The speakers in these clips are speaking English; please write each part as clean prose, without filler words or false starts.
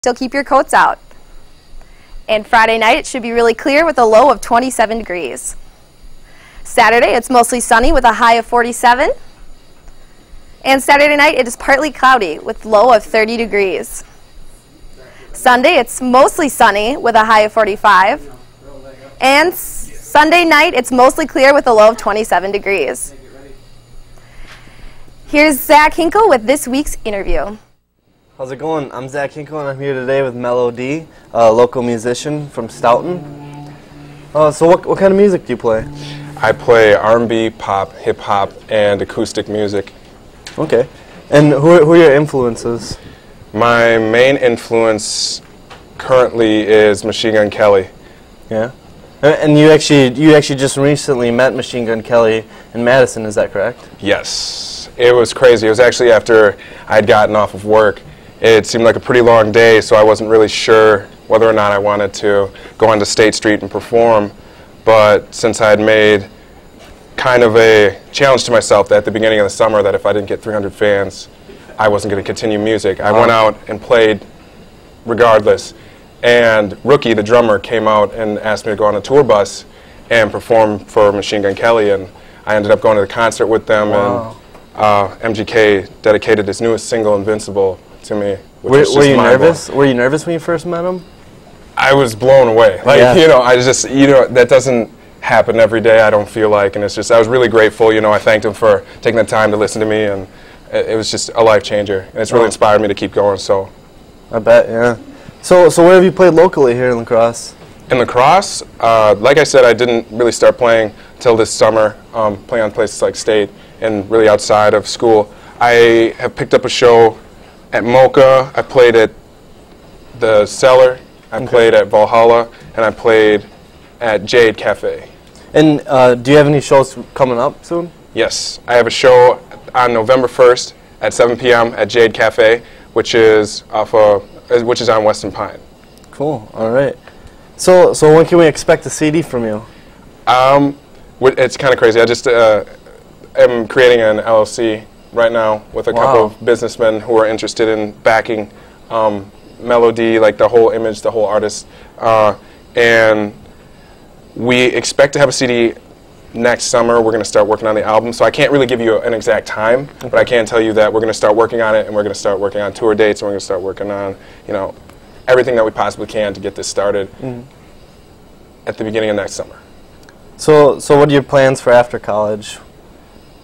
still keep your coats out. And Friday night, it should be really clear with a low of 27 degrees. Saturday, it's mostly sunny with a high of 47. And Saturday night, it is partly cloudy with low of 30 degrees. Sunday, it's mostly sunny with a high of 45. And Sunday night, it's mostly clear with a low of 27 degrees. Here's Zach Hinkle with this week's interview. How's it going? I'm Zach Hinkle, and I'm here today with Noelle A, a local musician from Stoughton. So what kind of music do you play? I play R&B, pop, hip-hop, and acoustic music. Okay. And who are your influences? My main influence currently is Machine Gun Kelly. Yeah. And you actually just recently met Machine Gun Kelly in Madison, is that correct? Yes. It was crazy. It was actually after I'd gotten off of work. It seemed like a pretty long day, so I wasn't really sure whether or not I wanted to go onto State Street and perform. But since I had made kind of a challenge to myself that at the beginning of the summer that if I didn't get 300 fans, I wasn't going to continue music. I went out and played regardless. And Rookie, the drummer, came out and asked me to go on a tour bus and perform for Machine Gun Kelly. And I ended up going to the concert with them. Wow. And MGK dedicated his newest single, Invincible, to me. Were you nervous? Were you nervous when you first met him? I was blown away. Like, yeah. That doesn't happen every day, I don't feel like. And it's just, I was really grateful. I thanked him for taking the time to listen to me. And it was just a life changer. And it's really inspired me to keep going, so. I bet, yeah. So where have you played locally here in La Crosse? In La Crosse, like I said, I didn't really start playing till this summer, playing on places like State and really outside of school. I have picked up a show at Mocha, I played at the Cellar, I played at Valhalla, and I played at Jade Cafe. And do you have any shows coming up soon? Yes, I have a show on November 1st at 7 p.m. at Jade Cafe, which is on Weston Pine. Cool. All right. So when can we expect a CD from you? It's kind of crazy. I just am creating an LLC right now with a couple of businessmen who are interested in backing Melody, like the whole image, the whole artist, and we expect to have a CD next summer. We're going to start working on the album, so I can't really give you an exact time, but I can tell you that we're going to start working on it, and we're going to start working on tour dates, and we're going to start working on, everything that we possibly can to get this started at the beginning of next summer. So what are your plans for after college?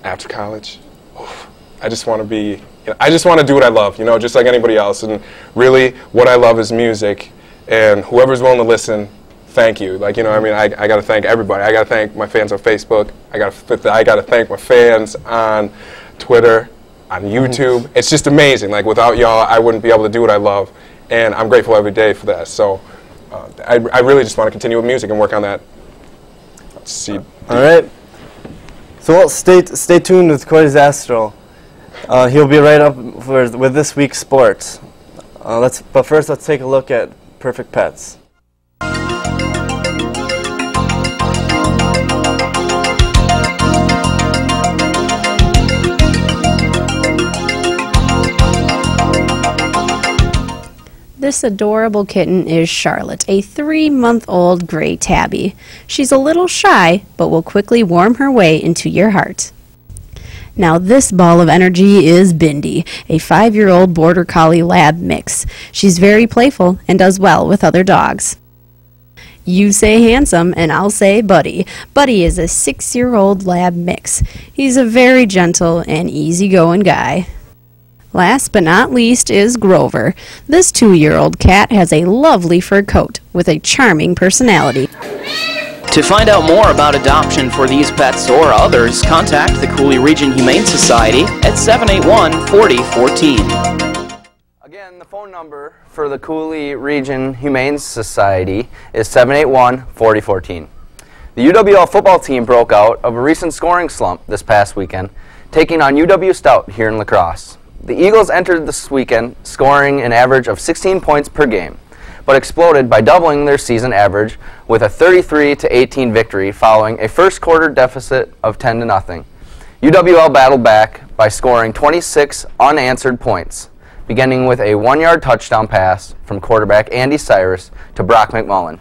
After college? Oof. I just want to do what I love, just like anybody else, and really what I love is music, and whoever's willing to listen, thank you. I got to thank everybody. I got to thank my fans on Facebook. I got to thank my fans on Twitter, on YouTube. It's just amazing. Without y'all, I wouldn't be able to do what I love, and I'm grateful every day for that. So I really just want to continue with music and work on that. All right. So stay tuned with Corey Zastro. He'll be right up with this week's sports. But first, let's take a look at Perfect Pets. This adorable kitten is Charlotte, a 3-month-old gray tabby. She's a little shy, but will quickly warm her way into your heart. Now this ball of energy is Bindi, a 5-year-old Border Collie Lab mix. She's very playful and does well with other dogs. You say handsome, and I'll say Buddy. Buddy is a 6-year-old Lab mix. He's a very gentle and easygoing guy. Last but not least is Grover. This 2-year-old cat has a lovely fur coat with a charming personality. To find out more about adoption for these pets or others, contact the Coulee Region Humane Society at 781-4014. Again, the phone number for the Coulee Region Humane Society is 781-4014. The UWL football team broke out of a recent scoring slump this past weekend, taking on UW Stout here in La Crosse. The Eagles entered this weekend scoring an average of 16 points per game, but exploded by doubling their season average with a 33-18 victory following a first quarter deficit of 10-0. UWL battled back by scoring 26 unanswered points beginning with a 1-yard touchdown pass from quarterback Andy Cyrus to Brock McMullen.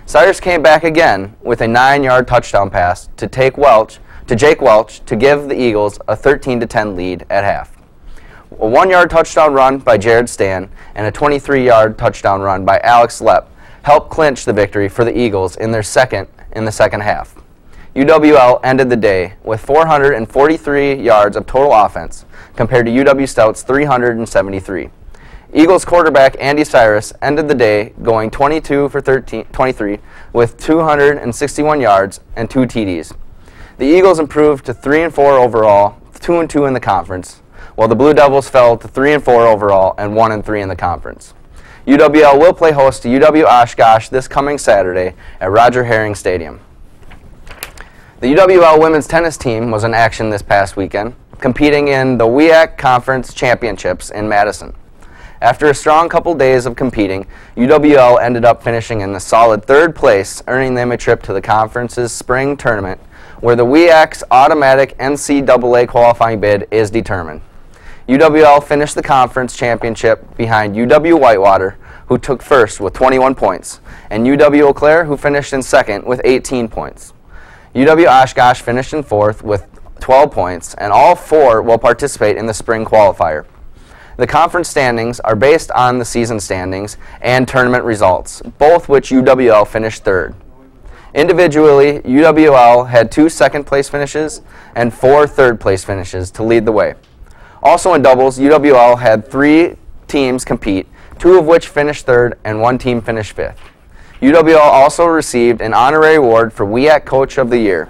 Cyrus came back again with a 9-yard touchdown pass to Jake Welch to give the Eagles a 13-10 lead at half. A 1-yard touchdown run by Jared Stan and a 23-yard touchdown run by Alex Lepp helped clinch the victory for the Eagles in the second half. UWL ended the day with 443 yards of total offense compared to UW Stout's 373. Eagles quarterback Andy Cyrus ended the day going 22 for 23 with 261 yards and 2 TDs. The Eagles improved to 3-4 overall, 2-2 in the conference, while the Blue Devils fell to 3-4 overall and 1-3 in the conference. UWL will play host to UW Oshkosh this coming Saturday at Roger Herring Stadium. The UWL women's tennis team was in action this past weekend, competing in the WIAC Conference Championships in Madison. After a strong couple days of competing, UWL ended up finishing in a solid 3rd place, earning them a trip to the conference's spring tournament, where the WIAC's automatic NCAA qualifying bid is determined. UWL finished the conference championship behind UW Whitewater, who took first with 21 points, and UW Eau Claire, who finished in second with 18 points. UW Oshkosh finished in 4th with 12 points, and all 4 will participate in the spring qualifier. The conference standings are based on the season standings and tournament results, both which UWL finished 3rd. Individually, UWL had 2 second-place finishes and 4 third-place finishes to lead the way. Also in doubles, UWL had 3 teams compete, 2 of which finished 3rd and 1 team finished 5th. UWL also received an honorary award for WIAC Coach of the Year.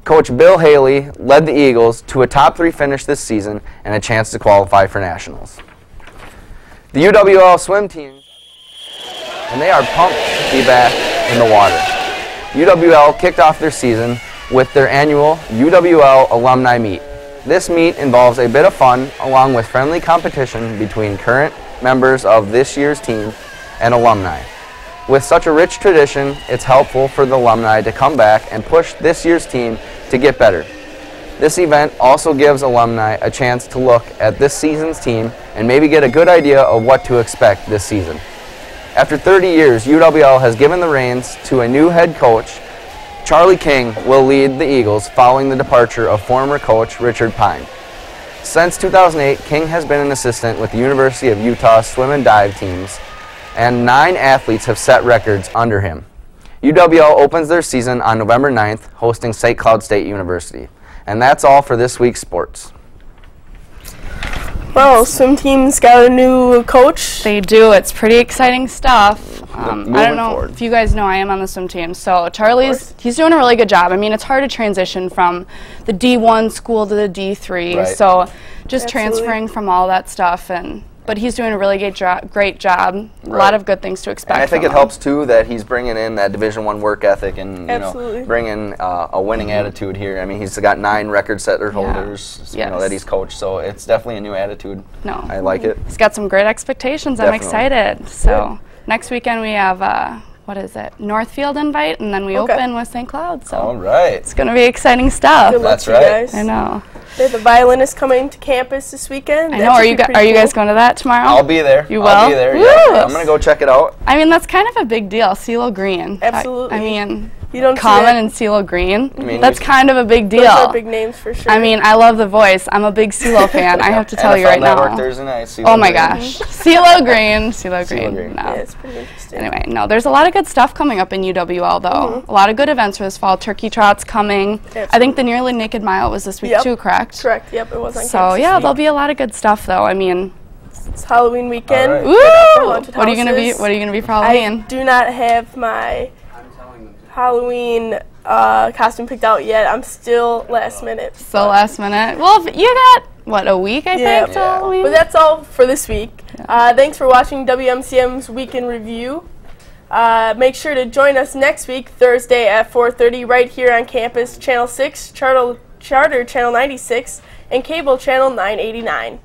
Coach Bill Haley led the Eagles to a top 3 finish this season and a chance to qualify for nationals. The UWL swim team, and they are pumped to be back in the water. UWL kicked off their season with their annual UWL Alumni Meet. This meet involves a bit of fun along with friendly competition between current members of this year's team and alumni. With such a rich tradition, it's helpful for the alumni to come back and push this year's team to get better. This event also gives alumni a chance to look at this season's team and maybe get a good idea of what to expect this season. After 30 years, UWL has given the reins to a new head coach. Charlie King will lead the Eagles following the departure of former coach Richard Pine. Since 2008, King has been an assistant with the University of Utah swim and dive teams, and 9 athletes have set records under him. UWL opens their season on November 9th, hosting St. Cloud State University. And that's all for this week's sports. Well, swim team's got a new coach. They do. It's pretty exciting stuff. I don't know forward. if you guys know I am on the swim team. So he's doing a really good job. I mean, it's hard to transition from the D1 school to the D3. Right. So just Absolutely. transferring from all that stuff, but he's doing a really great job. A lot of good things to expect. And I think from it helps too that he's bringing in that Division I work ethic and bringing a winning attitude here. I mean, he's got 9 record setter holders that he's coached, so it's definitely a new attitude. No, I like it. He's got some great expectations. Definitely. I'm excited. So next weekend we have Northfield invite, and then we open with St. Cloud. So all right, it's going to be exciting stuff. Good luck That's to you right. guys. I know. They have the violinist coming to campus this weekend. I know. Are you guys going to that tomorrow? I'll be there. You will? I'll be there. Yeah. I'm gonna go check it out. I mean, that's kind of a big deal. CeeLo Green. Absolutely. I mean, You don't Common and CeeLo Green. I mean, That's kind of a big deal. Those are big names for sure. I mean, I love the voice. I'm a big CeeLo fan. I have to tell you right Network now. Thursday night, Oh my gosh, CeeLo Green, CeeLo Green. No. Yeah, it's pretty interesting. Anyway, no, there's a lot of good stuff coming up in UWL though. A lot of good events for this fall. Turkey Trot's coming. I think the Nearly Naked Mile was this week too, correct? Correct. Yep, it was on So campus yeah, this there'll week. be a lot of good stuff though. I mean, It's Halloween weekend. All right. woo! What are you gonna be? What are you gonna be for Halloween? I do not have my Halloween costume picked out yet. I'm still last minute. So last minute. Well, you got what, a week I think till Halloween. But that's all for this week. Thanks for watching WMCM's Week in Review. Make sure to join us next week, Thursday at 4:30, right here on campus, Channel 6, Charter Channel 96, and Cable Channel 989.